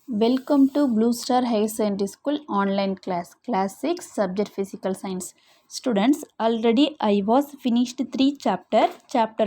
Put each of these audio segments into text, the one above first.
Welcome to Blue Star Higher Secondary School online class 6, subject physical science. Students, already I was finished 3 chapter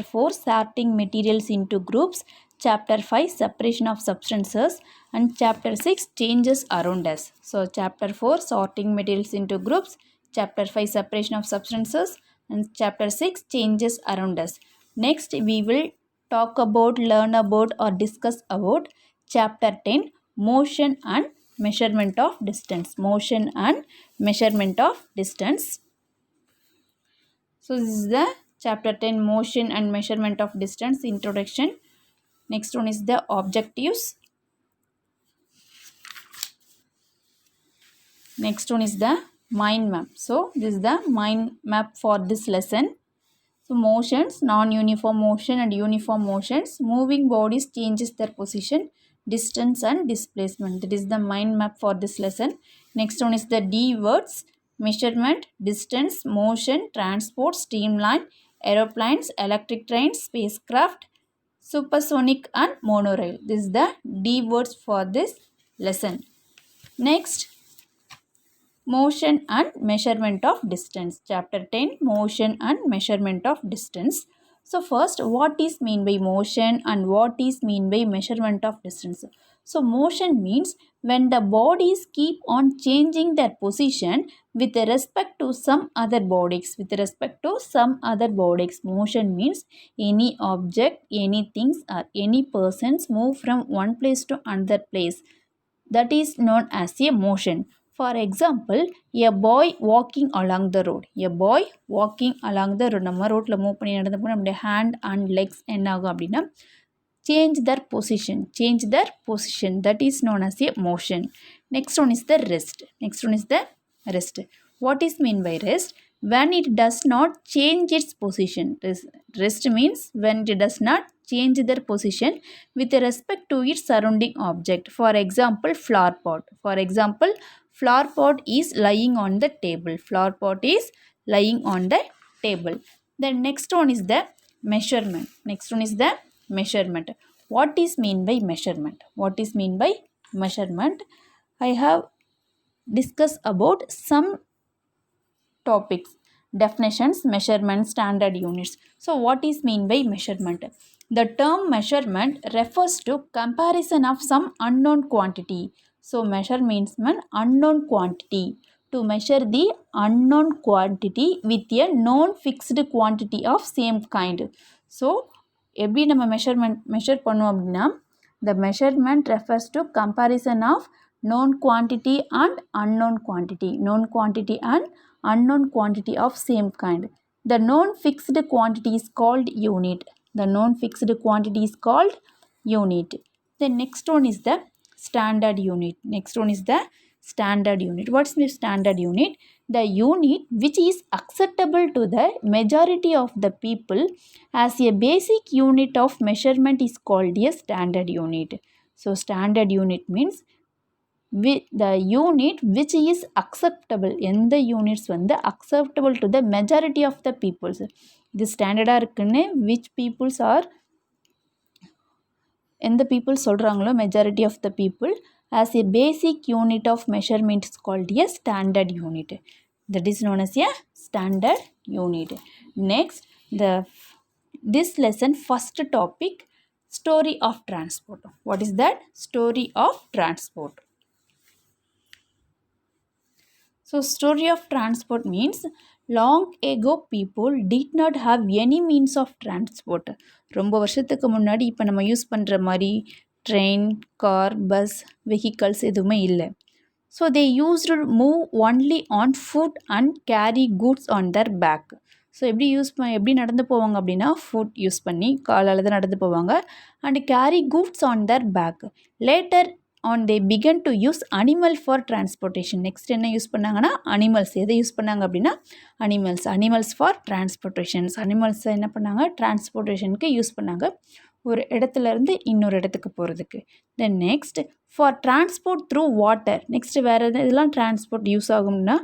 4 sorting materials into groups, chapter 5 separation of substances, and chapter 6 changes around us. So chapter 4 sorting materials into groups, chapter 5 separation of substances, and chapter 6 changes around us. Next we will talk about, learn about, or discuss about chapter 10, motion and measurement of distance. Motion and measurement of distance. So this is the chapter 10, motion and measurement of distance, introduction. Next one is the objectives. Next one is the mind map. So this is the mind map for this lesson. So motions, non-uniform motion and uniform motions. Moving bodies changes their position, distance and displacement. That is the mind map for this lesson. Next one is the D words. Measurement, distance, motion, transport, streamline, aeroplanes, electric trains, spacecraft, supersonic and monorail. This is the D words for this lesson. Next, motion and measurement of distance. Chapter 10, motion and measurement of distance. So first, what is mean by motion and what is mean by measurement of distance? So motion means when the bodies keep on changing their position with respect to some other bodies. With respect to some other bodies. Motion means any object, any things or any persons move from one place to another place. That is known as a motion. For example, a boy walking along the road. A boy walking along the road. நம்ம ரோட்டில் move பண்ணி நடந்தப்போ நம்முடைய hand and Lex என்ன ஆகும் அப்படின்னா change their position. That is known as a motion. Next one is the rest. What is mean by rest? When it does not change its position. Rest means when it does not change their position with respect to its surrounding object. For example, flower pot is lying on the table. Flower pot is lying on the table. The next one is the measurement. What is mean by measurement? I have discussed about some topics, definitions, measurements, standard units. So what is mean by measurement? The term measurement refers to comparison of some unknown quantity. So measure means unknown quantity. To measure the unknown quantity with a known fixed quantity of same kind. So எப்படி நம்ம measure பண்ணுவோம் அப்படின்னா, the measurement refers to comparison of known quantity and unknown quantity. Known quantity and unknown quantity of same kind. The known fixed quantity is called unit. The next one is the standard unit. What's the standard unit? The unit which is acceptable to the majority of the people as a basic unit of measurement is called a standard unit. So standard unit means the unit which is acceptable. எந்த units acceptable to the majority of the peoples. இது ஸ்டாண்டர்டாக இருக்குன்னு which peoples are, எந்த people சொல்கிறாங்களோ majority of the people as a basic unit of measurement is called a standard unit. That is known as a standard unit. Next, this lesson first topic, story of transport. What is that? Story of transport. So story of transport means long ago people did not have any means of transport. ரொம்ப வருஷத்துக்கு முன்னாடி இப்போ நம்ம use பண்ணுற மாதிரி train, car, bus, vehicles எதுவுமே இல்லை. So they used move only on foot and carry goods on their back. So எப்படி நடந்து போவாங்க அப்படின்னா ஃபுட் யூஸ் பண்ணி காலால் தான் நடந்து போவாங்க and carry goods on their back. Later on they began to use animal for transportation. Next என்ன யூஸ் பண்ணாங்கன்னா அனிமல்ஸ். எதை யூஸ் பண்ணாங்க அப்படின்னா அனிமல்ஸ் ஃபார் டிரான்ஸ்போர்ட்டேஷன்ஸ். அனிமல்ஸ் என்ன பண்ணாங்க? டிரான்ஸ்போர்ட்டேஷனுக்கு யூஸ் பண்ணாங்க, ஒரு இடத்துலேருந்து இன்னொரு இடத்துக்கு போகிறதுக்கு. Then next for transport through water. Next வேறு இதெல்லாம் டிரான்ஸ்போர்ட் யூஸ் ஆகும்னா,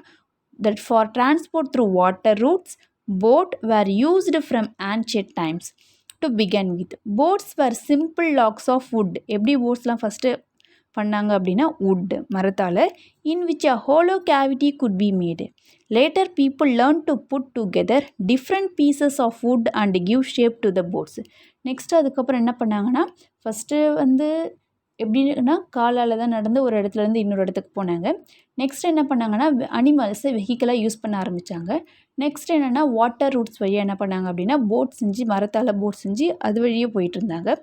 that for transport through water routes, boat were used from ancient times. To begin with, boats were simple logs of wood. எப்படி போட்ஸ்லாம் ஃபஸ்ட்டு பண்ணாங்க அப்படின்னா wood மரத்தால் in which a hollow cavity could be made. Later people learned to put together different pieces of wood and give shape to the boats. Next அதுக்கப்புறம் என்ன பண்ணாங்கன்னா first வந்து எப்படின்னா காலால் தான் நடந்து ஒரு இடத்துலேருந்து இன்னொரு இடத்துக்கு போனாங்க. நெக்ஸ்ட் என்ன பண்ணாங்கன்னா அனிமல்ஸை வெஹிக்கலாக யூஸ் பண்ண ஆரம்பித்தாங்க. நெக்ஸ்ட் என்னென்னா வாட்டர் ரூட்ஸ் வழியாக என்ன பண்ணாங்க அப்படின்னா போட் செஞ்சு மரத்தால் போட் செஞ்சு அது வழியே போயிட்டு இருந்தாங்க.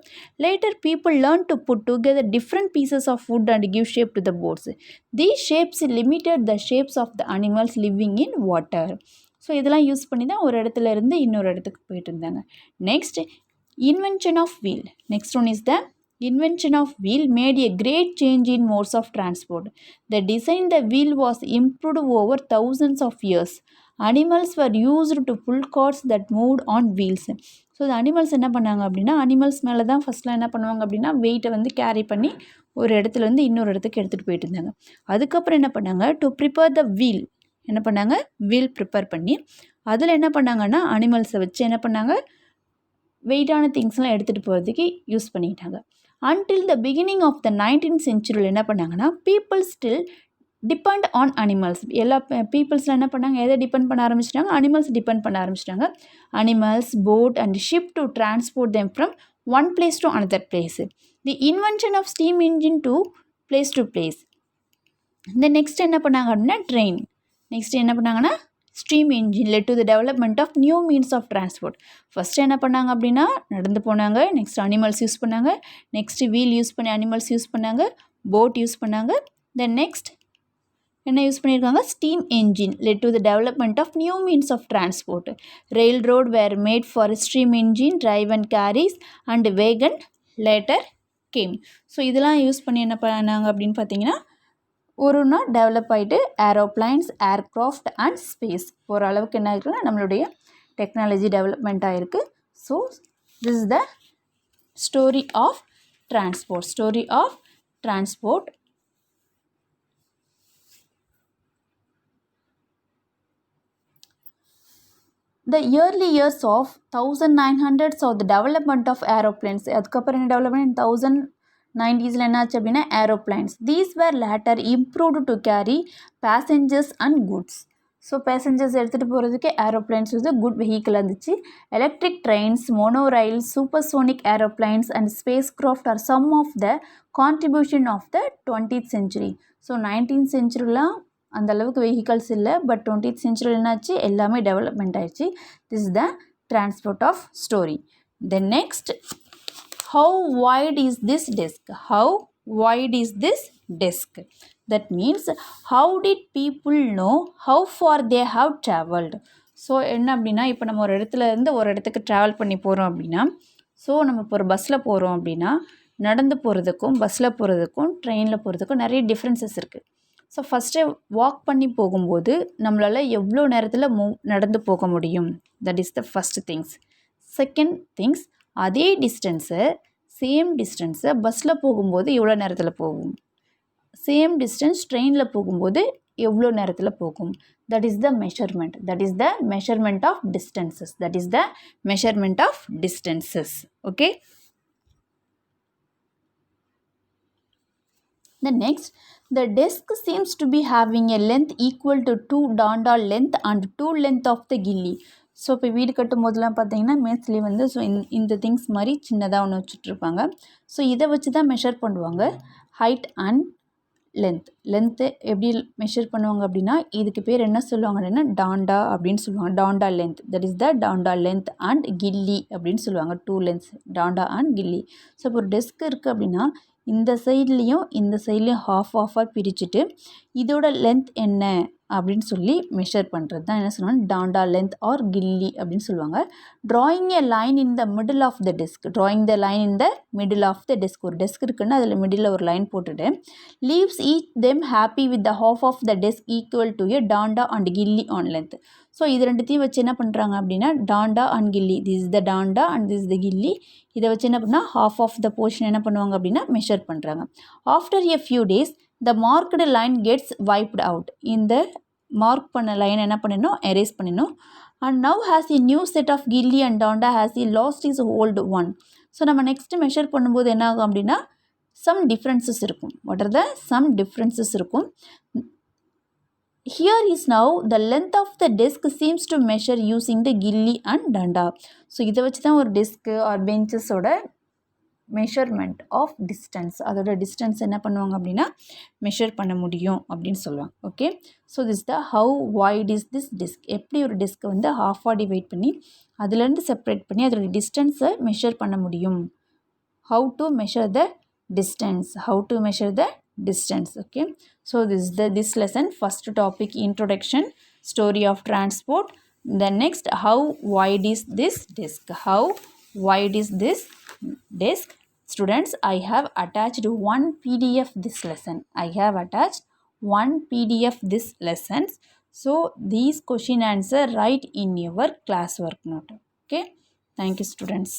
Later people learn to put together different pieces of wood and give shape to the boats. These shapes limited the shapes of the animals living in water. So இதெல்லாம் யூஸ் பண்ணி தான் ஒரு இடத்துல இருந்து இன்னொரு இடத்துக்கு போயிட்டு இருந்தாங்க. Next invention of wheel. Next one is the invention of wheel made a great change in modes of transport. The design the wheel was improved over thousands of years. Animals were used to pull carts that moved on wheels. So இந்த animals என்ன பண்ணாங்க அப்படின்னா animals மேலே தான் ஃபஸ்ட்லாம் என்ன பண்ணுவாங்க அப்படின்னா வெயிட்டை வந்து கேரி பண்ணி ஒரு இடத்துலேருந்து இன்னொரு இடத்துக்கு எடுத்துகிட்டு போயிட்டு இருந்தாங்க. அதுக்கப்புறம் என்ன பண்ணாங்க டு ப்ரிப்பேர் த வீல் என்ன பண்ணாங்க வீல் ப்ரிப்பேர் பண்ணி அதில் என்ன பண்ணாங்கன்னா அனிமல்ஸை வச்சு என்ன பண்ணாங்க வெயிட்டான திங்ஸ்லாம் எடுத்துகிட்டு போகிறதுக்கு யூஸ் பண்ணிக்கிட்டாங்க. Until the beginning of the 19th century என்ன பண்ணாங்கன்னா people still depend on animals. எல்லா பீப்புள்ஸ்லாம் என்ன பண்ணாங்க எதை டிபெண்ட் பண்ண ஆரம்பிச்சிட்டாங்க அனிமல்ஸ் டிபெண்ட் பண்ண ஆரம்பிச்சிட்டாங்க. Animals boat and ship to transport them from one place to another place. The invention of steam engine to place. இந்த நெக்ஸ்ட் என்ன பண்ணாங்க அப்படின்னா ட்ரெயின். நெக்ஸ்ட் என்ன பண்ணாங்கன்னா steam engine led to the development of new means of transport. First என்ன பண்ணாங்க அப்படின்னா நடந்து போனாங்க. நெக்ஸ்ட் அனிமல்ஸ் யூஸ் பண்ணாங்க. நெக்ஸ்ட் வீல் யூஸ் பண்ணி அனிமல்ஸ் யூஸ் பண்ணாங்க. போட் யூஸ் பண்ணாங்க. தென் நெக்ஸ்ட் என்ன யூஸ் பண்ணியிருக்காங்க steam engine led to the development of new means of transport. Railroad were made for steam engine driven carriages and wagon later came. So இதெல்லாம் use பண்ணி என்ன பண்ணாங்க அப்படின்னு பார்த்தீங்கன்னா ஒரு நாள் டெவலப் ஆகிட்டு ஏரோப்ளைன்ஸ் ஏர்க்ராஃப்ட் அண்ட் ஸ்பேஸ் ஓரளவுக்கு என்ன இருக்குன்னா நம்மளுடைய டெக்னாலஜி டெவலப்மெண்ட் ஆகிருக்கு. So this is the story of transport. The early years of 1900s saw the development of aeroplanes. அதுக்கப்புறம் என்ன டெவலப்மெண்ட் 1990s என்னாச்சு அப்படின்னா aeroplanes. These were later improved to carry passengers and goods. So passengers எடுத்துகிட்டு போகிறதுக்கு aeroplanes வந்து good வெஹிக்கிளாக இருந்துச்சு. Electric trains monorails supersonic aeroplanes and spacecraft are some of the contribution of the 20th century. So 19th centuryலாம் அந்த அளவுக்கு vehicles இல்லை. But 20th century என்னாச்சு எல்லாமே டெவலப்மெண்ட் ஆயிடுச்சு. This is the transport of story. Then next how wide is this desk? That means how did people know how far they have traveled? So என்ன அப்படின்னா இப்போ நம்ம ஒரு இடத்துல இருந்து ஒரு இடத்துக்கு ட்ராவல் பண்ணி போகிறோம் அப்படின்னா ஸோ நம்ம இப்போ ஒரு பஸ்ஸில் போகிறோம் அப்படின்னா நடந்து போகிறதுக்கும் பஸ்ஸில் போகிறதுக்கும் ட்ரெயினில் போகிறதுக்கும் நிறைய டிஃப்ரென்சஸ் இருக்குது. ஸோ ஃபஸ்ட்டு வாக் பண்ணி போகும்போது நம்மளால் எவ்வளோ நேரத்தில் நடந்து போக முடியும். That is the first things. Second things அதே சேம் டிஸ்டன்ஸை பஸ்ஸில் போகும்போது எவ்வளோ நேரத்தில் போகும். சேம் டிஸ்டன்ஸ் ட்ரெயினில் போகும்போது எவ்வளோ நேரத்தில் போகும். That is the measurement of distances. Okay. The next, the desk seems to be having a length equal to 2 danda length and 2 length of the gilli. So இப்போ வீடு கட்டும் போதெல்லாம் பார்த்தீங்கன்னா மேஸ்லி வந்து ஸோ இந்த திங்ஸ் மாதிரி சின்னதாக ஒன்று வச்சுட்ருப்பாங்க. ஸோ இதை வச்சு தான் மெஷர் பண்ணுவாங்க ஹைட் அண்ட் லென்த்து எப்படி மெஷர் பண்ணுவாங்க அப்படின்னா இதுக்கு பேர் என்ன சொல்லுவாங்க அப்படின்னா டாண்டா அப்படின்னு சொல்லுவாங்க. Danda length. That is the danda length and gilli அப்படின்னு சொல்லுவாங்க. 2 lengths danda and gilli. So இப்போ ஒரு டெஸ்க் இருக்குது அப்படின்னா இந்த சைட்லேயும் ஹாஃபாக பிரிச்சுட்டு இதோட லென்த் என்ன அப்படின்னு சொல்லி மெஷர் பண்ணுறது தான் என்ன சொல்லுவாங்க டாண்டா லென்த் ஆர் கில்லி அப்படின்னு சொல்லுவாங்க. Drawing a line in the middle of the desk. ஒரு டெஸ்க் இருக்குன்னா அதில் மிடில் ஒரு லைன் போட்டுட்டு leaves each them happy with the half of the desk equal to a danda and gilli on length. So இது ரெண்டுத்தையும் வச்சு என்ன பண்ணுறாங்க அப்படின்னா danda and gilli. This is the danda and this is the gilli. இதை வச்சு என்ன பண்ணால் ஹாஃப் ஆஃப் த போர்ஷன் என்ன பண்ணுவாங்க அப்படின்னா மெஷர் பண்ணுறாங்க. After a few days the marked line gets wiped out. இந்த மார்க் பண்ண லைன் என்ன பண்ணணும் எரேஸ் பண்ணணும். And now has a new set of gilli and danda has a last is old one. So நம்ம நெக்ஸ்ட்டு மெஷர் பண்ணும்போது என்ன ஆகும் அப்படின்னா some differences இருக்கும். What are the some differences இருக்கும்? Here is now the length of the desk seems to measure using the gilli and danda. So இதை வச்சு தான் ஒரு டெஸ்க்கு ஆர் பெஞ்சஸோட மெஷர்மெண்ட் ஆஃப் டிஸ்டன்ஸ், அதோட டிஸ்டன்ஸ் என்ன பண்ணுவாங்க அப்படின்னா மெஷர் பண்ண முடியும் அப்படின்னு சொல்லுவாங்க. Okay, so this the how wide is this desk, எப்படி ஒரு டிஸ்க்கை வந்து ஹாஃபாக டிவைட் பண்ணி அதுலேருந்து செப்பரேட் பண்ணி அதோட டிஸ்டன்ஸை மெஷர் பண்ண முடியும். How to measure the distance, how to measure the distance. Okay, so this lesson first topic introduction, story of transport. Then next, how wide is this disk, how wide is this disk. Students, I have attached one PDF this lesson, I have attached one PDF this lesson. So these question answer write in your classwork note. Okay, thank you students.